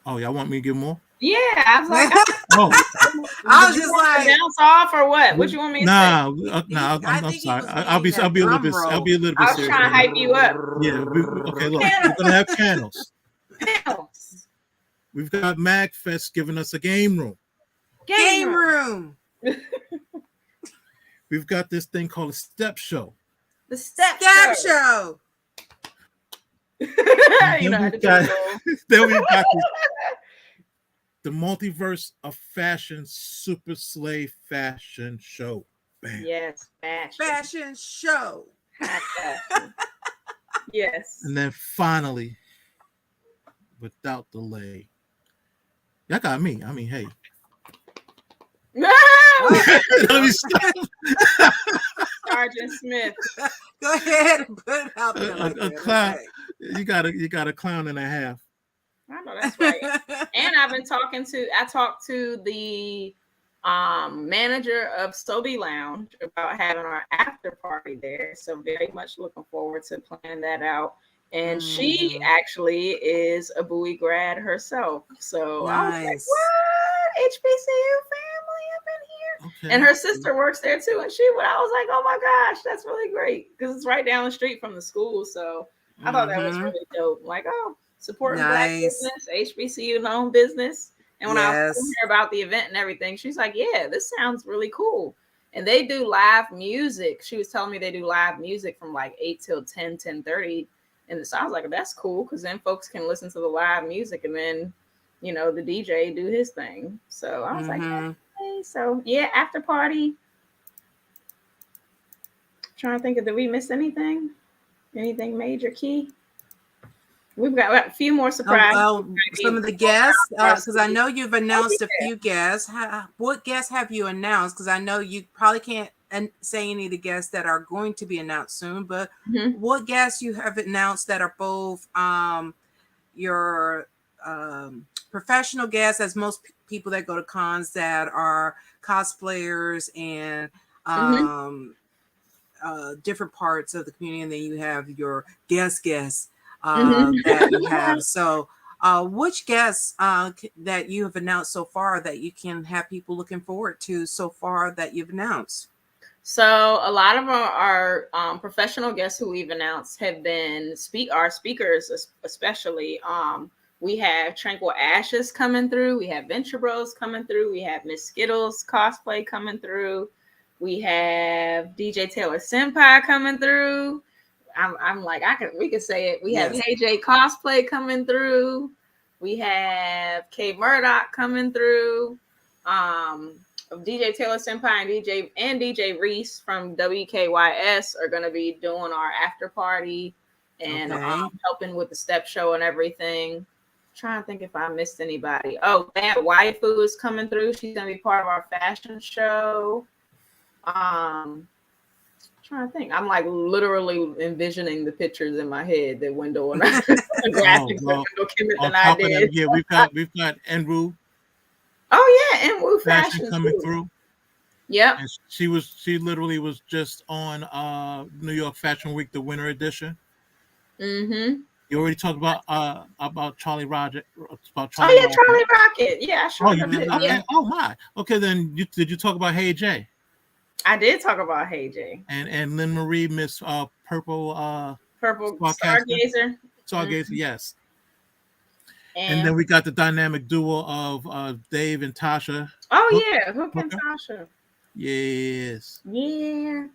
Oh, y'all want me to give more? Yeah, I was like, I was just like, bounce off or what? What you want me to say? I'm sorry. I'll be a little bit serious. I was trying to hype you up. Yeah. Okay. Look, we're gonna have panels. We've got MagFest giving us a game room. Game room. We've got this thing called a step show. The step show. Then we've got the Multiverse of Fashion Super Slave Fashion Show. Bam. Yes, fashion show. Yes. And then finally, without delay, y'all got me. I mean, hey. Let me stop. Sergeant Smith. Go ahead and put it out there. A clown. Okay. You got a clown and a half. I know that's right. And I talked to the manager of Sobe Lounge about having our after party there. So very much looking forward to planning that out. And she actually is a Bowie grad herself. So I was like, what? HBCU family up in here? Okay. And her sister works there too. And I was like, oh my gosh, that's really great. Because it's right down the street from the school. So I thought that was really dope. Like, supporting Black business, HBCU owned business. And when I was telling her about the event and everything, she's like, yeah, this sounds really cool. And they do live music. She was telling me they do live music from like 8 till 10:30. And it sounds like that's cool, because then folks can listen to the live music and then, the DJ do his thing. So I was like, okay. So yeah, after party. Trying to think did we miss anything? Anything major key? We've got a few more surprises. Some of the guests, because I know you've announced a few guests. What guests have you announced? Because I know you probably can't say any of the guests that are going to be announced soon, but what guests you have announced that are both your professional guests, as most people that go to cons that are cosplayers and different parts of the community, and then you have your guests that you have. So which guests that you have announced so far that you can have people looking forward to so far that you've announced? So a lot of our professional guests who we've announced have been our speakers, especially. We have Tranquil Ashes coming through. We have Venture Bros coming through. We have Miss Skittles cosplay coming through. We have DJ Taylor Senpai coming through. I'm like, we could say it. We have KJ cosplay coming through. We have K Murdoch coming through. DJ Taylor Senpai and DJ Reese from WKYS are going to be doing our after party and helping with the step show and everything. Trying to think if I missed anybody. Oh, Bad Waifu is coming through. She's going to be part of our fashion show. Trying to think. I'm like literally envisioning the pictures in my head that Wendell and I graphics that Wendell Kimmett and I did. Yeah, we've got Enru. Oh yeah, Enru fashion coming through. Yep. And she literally was just on New York Fashion Week, the winter edition. Mm-hmm. You already talked about Charlie Rocket. Charlie Rocket. Yeah, sure. Oh, you did? Okay. Yeah. Oh my. Okay, then did you talk about Hey Jay? I did talk about Hey Jay. And Lynn Marie, Miss Purple Stargazer. Stargazer, yes. And then we got the dynamic duo of Dave and Tasha. Oh yeah, Hook and Tasha. Yes. Yeah,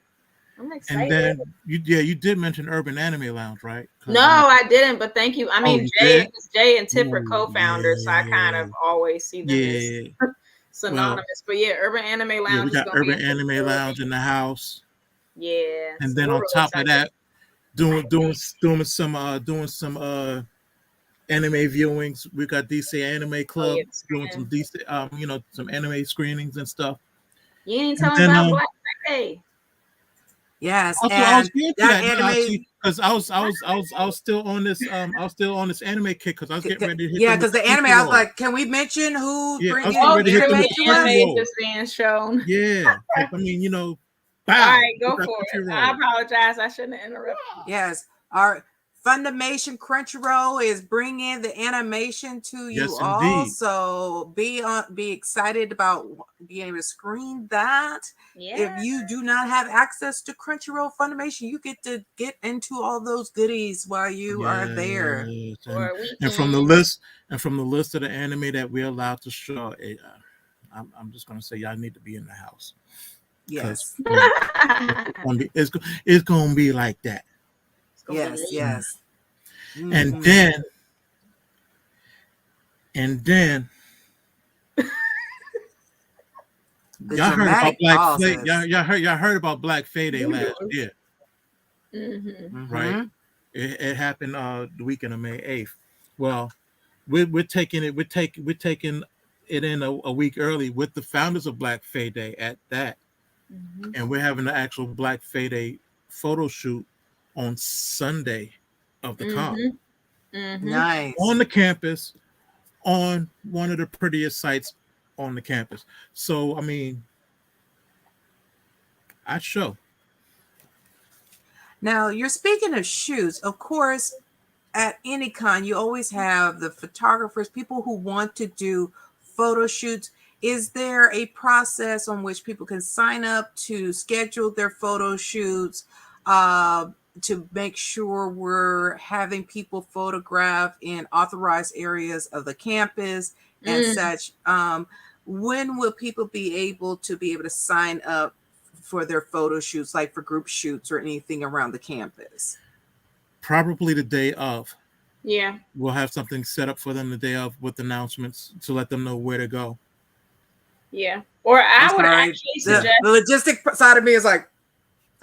I'm excited. And then you did mention Urban Anime Lounge, right? No, I didn't, but thank you. I mean, you did? Jay and Tip are Ooh, co-founders, so I kind of always see them as yeah. synonymous. But yeah, Urban Anime Lounge We is got gonna be Urban in Anime February. Lounge in the house, Yeah, and so then we're on really top of excited. that, doing some anime viewings. We got DC Anime Club yes, doing man. some DC some anime screenings and stuff. You ain't And telling then about Black Friday. Yes, also I was and getting to that that now, anime. because I was still on this anime kick, because I was getting ready to hit Yeah, them with because the the anime, I was Crunchyroll. like, can we mention who's Yeah, I was bringing getting Oh, ready to hit them anime, with anime the to us? anime Crunchyroll. just being shown. Yeah, 'cause, I mean, All bow. right, go We got for it. Crunchyroll. I apologize. I shouldn't have interrupted. Yes, our Fundamation Crunchyroll is bringing the animation to you Yes, all. indeed. So be excited about being able to screen that. Yeah. If you do not have access to Crunchyroll Funimation, you get to get into all those goodies while you are there. Yes, For a and from the weekend. list of the anime that we're allowed to show, I'm just gonna say y'all need to be in the house, because Yes. it's gonna be like that. It's gonna be Yes. lit. Yes. And Mhm. then The y'all heard about dramatic pauses. y'all heard about Black Friday last year, Mm-hmm. right? It happened the weekend of May 8th. Well, we're taking it in a week early with the founders of Black Friday at that. Mm-hmm. And we're having the actual Black Friday photo shoot on Sunday of the con, Mm-hmm. Nice. on the campus, on one of the prettiest sites on the campus. So I mean, I show. Now, you're speaking of shoots. Of course, at any con, you always have the photographers, people who want to do photo shoots. Is there a process on which people can sign up to schedule their photo shoots, to make sure we're having people photograph in authorized areas of the campus and such? When will people be able to sign up for their photo shoots, like for group shoots or anything around the campus? Probably the day of. Yeah. We'll have something set up for them the day of with announcements to let them know where to go. Yeah. Or I would actually The suggest logistic side of me is like,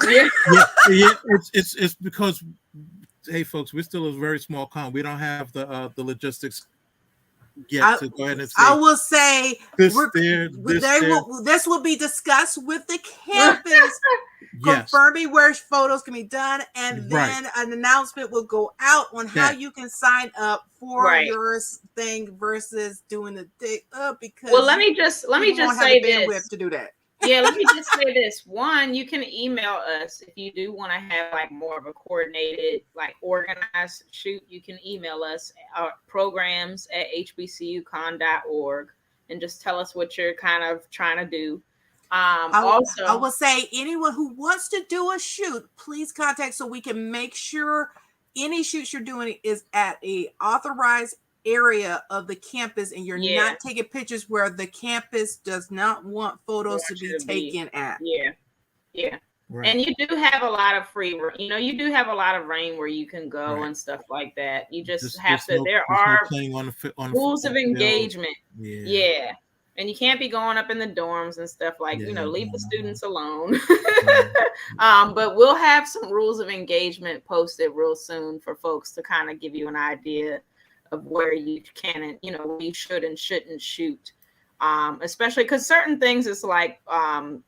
yeah. It's because, hey folks, we're still a very small con. We don't have the logistics yet to go ahead and say. I will say this will be discussed with the campus, confirming where photos can be done, and then an announcement will go out on how you can sign up for your thing versus doing the thing up, because let me just say this to do that. Yeah, let me just say this. One, you can email us if you do want to have like more of a coordinated, like organized shoot. You can email us programs@hbcucon.org and just tell us what you're kind of trying to do. Also, I will say anyone who wants to do a shoot, please contact so we can make sure any shoots you're doing is at a authorized area of the campus, and you're not taking pictures where the campus does not want photos to be taken at. Yeah. Right. And you do have a lot of free, you do have a lot of rain where you can go and stuff like that. You just have to, there are rules of engagement. Yeah. And you can't be going up in the dorms and stuff like, leave the students alone. But we'll have some rules of engagement posted real soon for folks to kind of give you an idea of where you can and where you should and shouldn't shoot, especially because certain things is like don't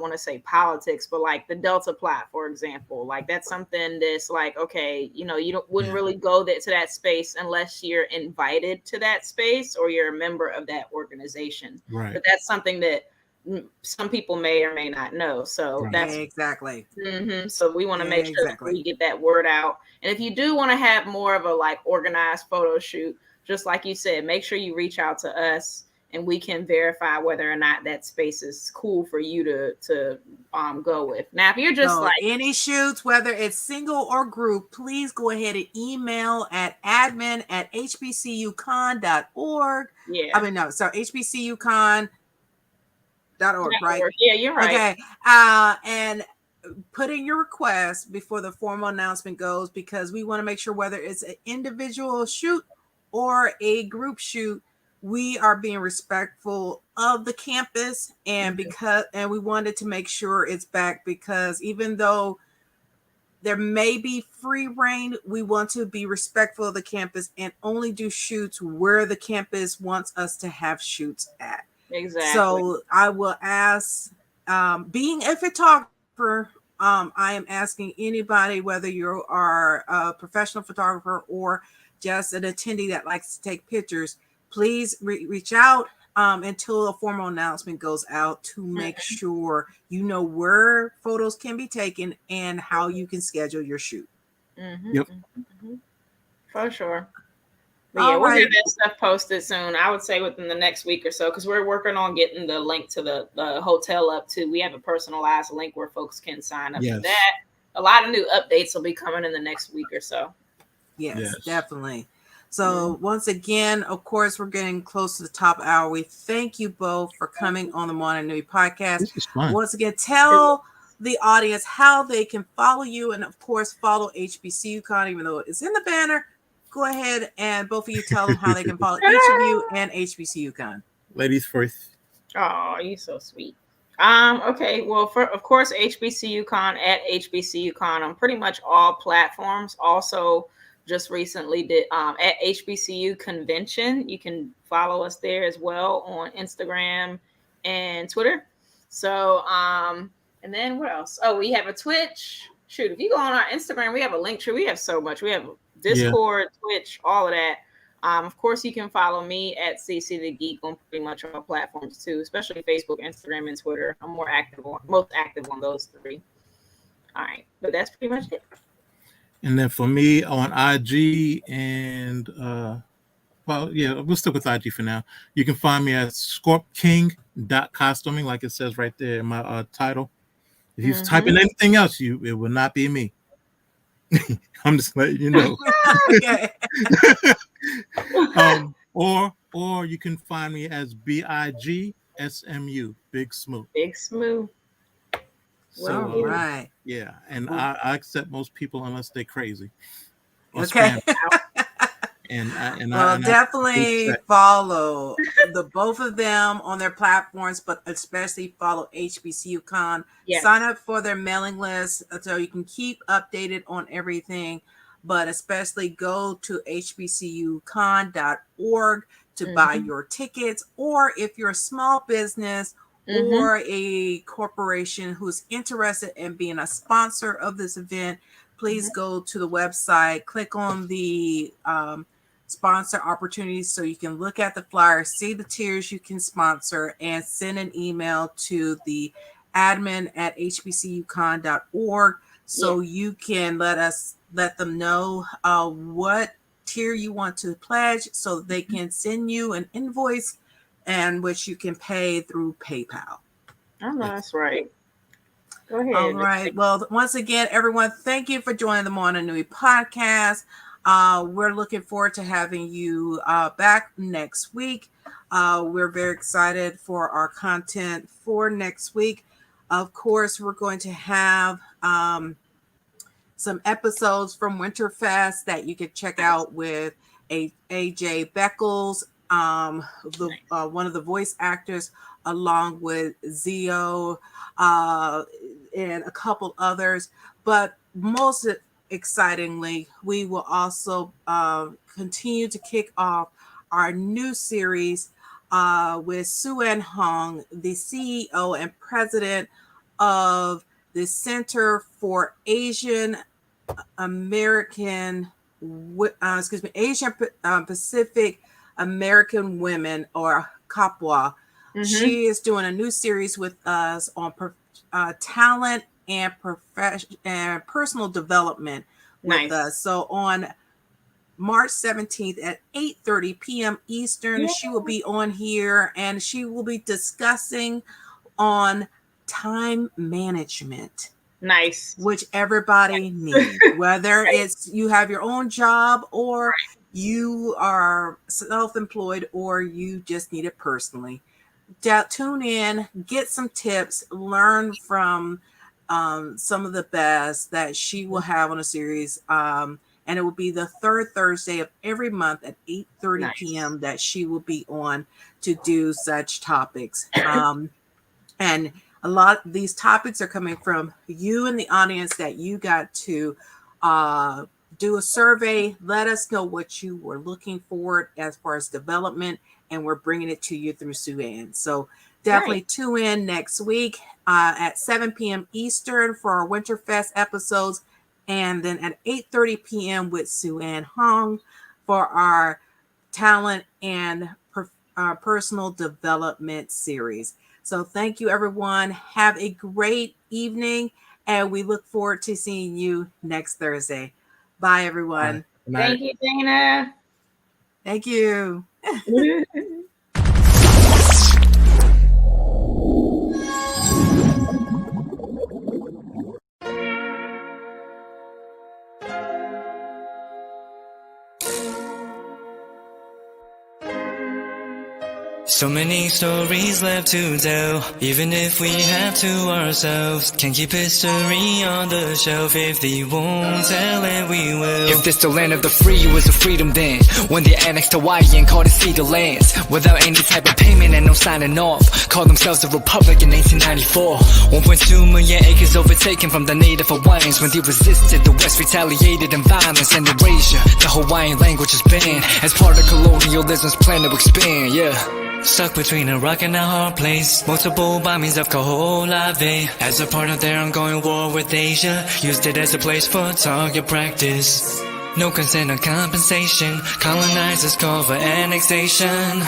want to say politics, but like the Delta plot, for example, like that's something that's like, okay, you wouldn't really go to that space unless you're invited to that space or you're a member of that organization. Right. But that's something that some people may or may not know. So that's exactly. So we want to make sure that we get that word out. And if you do want to have more of a like organized photo shoot, just like you said, make sure you reach out to us and we can verify whether or not that space is cool for you to go with. Now, if you're just like any shoots, whether it's single or group, please go ahead and email at admin@hbcucon.org. Yeah. HBCU Con right? Yeah, you're right. Okay. And put in your request before the formal announcement goes, because we want to make sure whether it's an individual shoot or a group shoot, we are being respectful of the campus, and we wanted to make sure it's back, because even though there may be free reign, we want to be respectful of the campus and only do shoots where the campus wants us to have shoots at. Exactly. So I will ask, being a photographer, I am asking anybody, whether you are a professional photographer or just an attendee that likes to take pictures, please reach out until a formal announcement goes out to make sure you know where photos can be taken and how you can schedule your shoot. Yep. For sure. But yeah, we'll get that stuff posted soon. I would say within the next week or so, because we're working on getting the link to the hotel up too. We have a personalized link where folks can sign up for that. A lot of new updates will be coming in the next week or so. Yes. Definitely. So once again, of course, we're getting close to the top hour. We thank you both for coming on the Morning Newbie podcast. This is fun. Once again, tell the audience how they can follow you, and of course, follow HBCU Con, even though it's in the banner. Go ahead and both of you tell them how they can follow each of you and HBCU Con. Ladies first. Oh, you're so sweet. Okay. Well, of course, HBCU Con at HBCU Con on pretty much all platforms. Also, just recently did at HBCU Convention. You can follow us there as well on Instagram and Twitter. So, and then what else? Oh, we have a Twitch. Shoot, if you go on our Instagram, we have a link tree. We have so much. We have Discord, Twitch, all of that. Of course, you can follow me at CC the Geek on pretty much all platforms too, especially Facebook, Instagram, and Twitter. I'm most active on those three. All right, but that's pretty much it. And then for me on IG and we'll stick with IG for now. You can find me at scorpking.costuming, like it says right there in my title. If you type in anything else, it will not be me. I'm just letting you know. Okay. Or you can find me as BIGSMU, Big Smooth. Big Smooth. So, right. Yeah, and I accept most people unless they're crazy. Okay. Definitely follow the both of them on their platforms, but especially follow HBCU Con. Yes. Sign up for their mailing list so you can keep updated on everything, but especially go to hbcucon.org to buy your tickets, or if you're a small business or a corporation who's interested in being a sponsor of this event, please go to the website, click on the sponsor opportunities so you can look at the flyer, see the tiers you can sponsor, and send an email to the admin at hbcucon.org so you can let them know what tier you want to pledge, so they can send you an invoice and which you can pay through PayPal. Oh, that's right. Go ahead. All right. Well, once again, everyone, thank you for joining the Morning Newbie podcast. We're looking forward to having you back next week. We're very excited for our content for next week. Of course, we're going to have some episodes from Winterfest that you can check out with AJ Beckles, one of the voice actors, along with Zio and a couple others. But most excitingly, we will also continue to kick off our new series with Sue-Ann Hong, the CEO and president of the Center for Asian Pacific American Women, or CAPWA. She is doing a new series with us on talent and personal development with us. So on March 17th at 8:30 p.m. Eastern, she will be on here and she will be discussing on time management. Nice. Which everybody needs, whether it's you have your own job or you are self-employed or you just need it personally. tune in, get some tips, learn from some of the best that she will have on a series. And it will be the third Thursday of every month at 8:30 p.m. that she will be on to do such topics. And a lot of these topics are coming from you in the audience that you got to do a survey. Let us know what you were looking for as far as development, and we're bringing it to you through Sue Ann. So definitely tune in next week at 7 p.m. Eastern for our Winterfest episodes, and then at 8:30 p.m. with Sue Ann Hong for our talent and personal development series. So thank you, everyone. Have a great evening, and we look forward to seeing you next Thursday. Bye, everyone. Thank you, Dana. Thank you. So many stories left to tell, even if we have to ourselves. Can't keep history on the shelf. If they won't tell it, we will. If this the land of the free, it was a freedom then. When they annexed Hawaii and called it Cedar Lands, without any type of payment and no signing off. Called themselves a republic in 1894. 1.2 million acres overtaken from the native Hawaiians. When they resisted, the West retaliated in violence and erasure. The Hawaiian language is banned as part of colonialism's plan to expand, yeah. Stuck between a rock and a hard place. Multiple bombings of Kaho'olawe as a part of their ongoing war with Asia. Used it as a place for target practice. No consent or compensation. Colonizers call for annexation.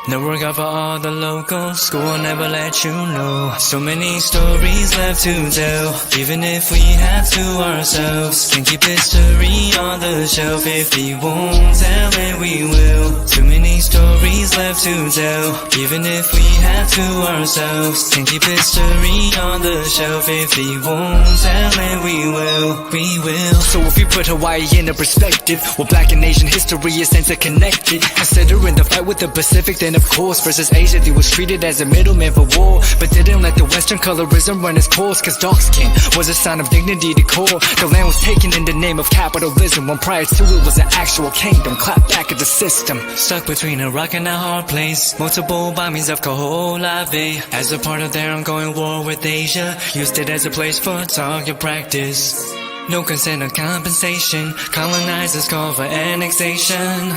No work out for all the locals. School will never let you know. So many stories left to tell, even if we have to ourselves. Can't keep history on the shelf. If we won't tell it, we will. Too many stories left to tell, even if we have to ourselves. Can't keep history on the shelf. If we won't tell it, we will. We will. So if you put Hawaii into perspective, well, Black and Asian history is interconnected. Considering the fight with the Pacific, then of course, versus Asia, they was treated as a middleman for war, but didn't let the Western colorism run its course, cause dark skin was a sign of dignity to core. The land was taken in the name of capitalism, when prior to it was an actual kingdom. Clap back at the system. Stuck between a rock and a hard place. Multiple bombings of Kaho'olawe as a part of their ongoing war with Asia. Used it as a place for target practice. No consent or compensation. Colonizers call for annexation.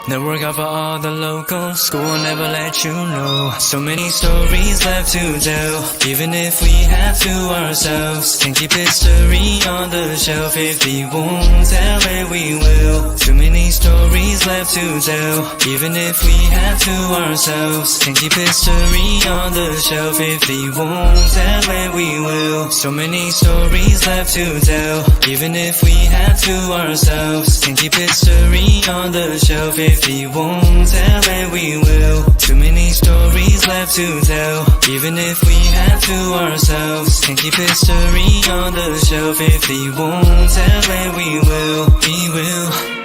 No work out for all the locals. School will never let you know. So many stories left to tell, even if we have to ourselves. Can't keep history on the shelf. If we won't tell it, we will. Too many stories left to tell, even if we have to ourselves. Can't keep history on the shelf. If we won't tell it, we will. So many stories left to tell, even if we have to ourselves. Can't keep history on the shelf. If we won't tell it, we will. Too many stories left to tell, even if we have to ourselves. Can't keep history on the shelf. If we won't tell it, we will. We will.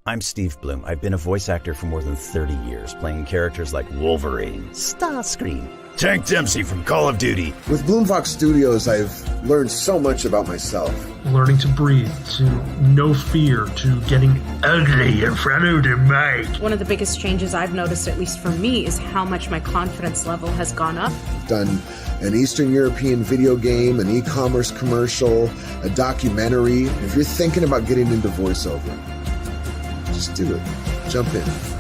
I'm Steve Bloom. I've been a voice actor for more than 30 years, playing characters like Wolverine, Starscream, Tank Dempsey from Call of Duty. With Bloomfox Studios, I've learned so much about myself. Learning to breathe, to no fear, to getting ugly in front of the mic. One of the biggest changes I've noticed, at least for me, is how much my confidence level has gone up. Done an Eastern European video game, an e-commerce commercial, a documentary. If you're thinking about getting into voiceover, just do it. Jump in.